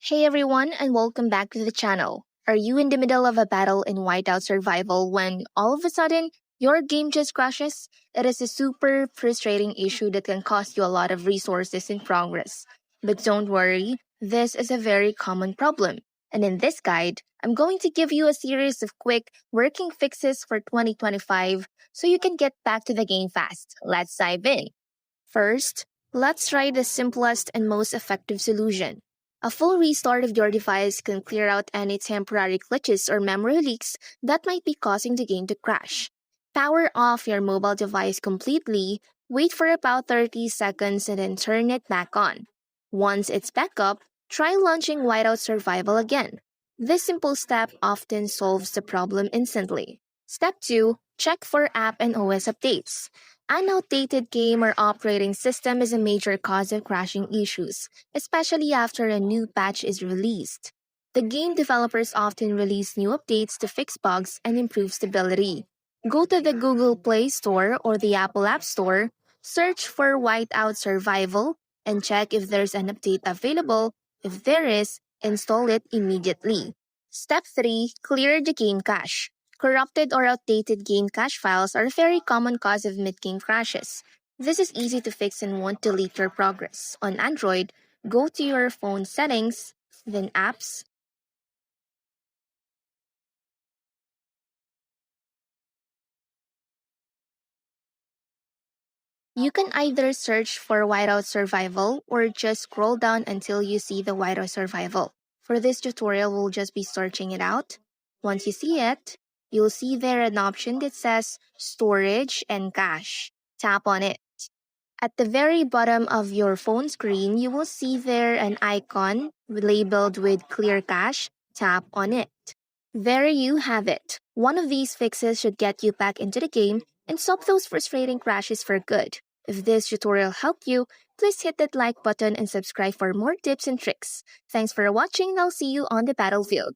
Hey everyone, and welcome back to the channel. Are you in the middle of a battle in Whiteout survival when all of a sudden your game just crashes? It is a super frustrating issue that can cost you a lot of resources and progress. But don't worry, this is a very common problem. And in this guide, I'm going to give you a series of quick working fixes for 2025 so you can get back to the game fast. Let's dive in. First, let's try the simplest and most effective solution. A full restart of your device can clear out any temporary glitches or memory leaks that might be causing the game to crash. Power off your mobile device completely, wait for about 30 seconds, and then turn it back on. Once it's back up, try launching Whiteout Survival again. This simple step often solves the problem instantly. Step 2. Check for app and OS updates. An outdated game or operating system is a major cause of crashing issues, especially after a new patch is released. The game developers often release new updates to fix bugs and improve stability. Go to the Google Play Store or the Apple App Store, search for Whiteout Survival, and check if there's an update available. If there is, install it immediately. Step 3. Clear the game cache. Corrupted or outdated game cache files are a very common cause of mid-game crashes. This is easy to fix and won't delete your progress. On Android, go to your phone settings, then apps. You can either search for Whiteout Survival or just scroll down until you see the Whiteout Survival. For this tutorial, we'll just be searching it out. Once you see it, you'll see there an option that says Storage and Cache. Tap on it. At the very bottom of your phone screen, you will see there an icon labeled with Clear Cache. Tap on it. There you have it. One of these fixes should get you back into the game and stop those frustrating crashes for good. If this tutorial helped you, please hit that like button and subscribe for more tips and tricks. Thanks for watching, and I'll see you on the battlefield.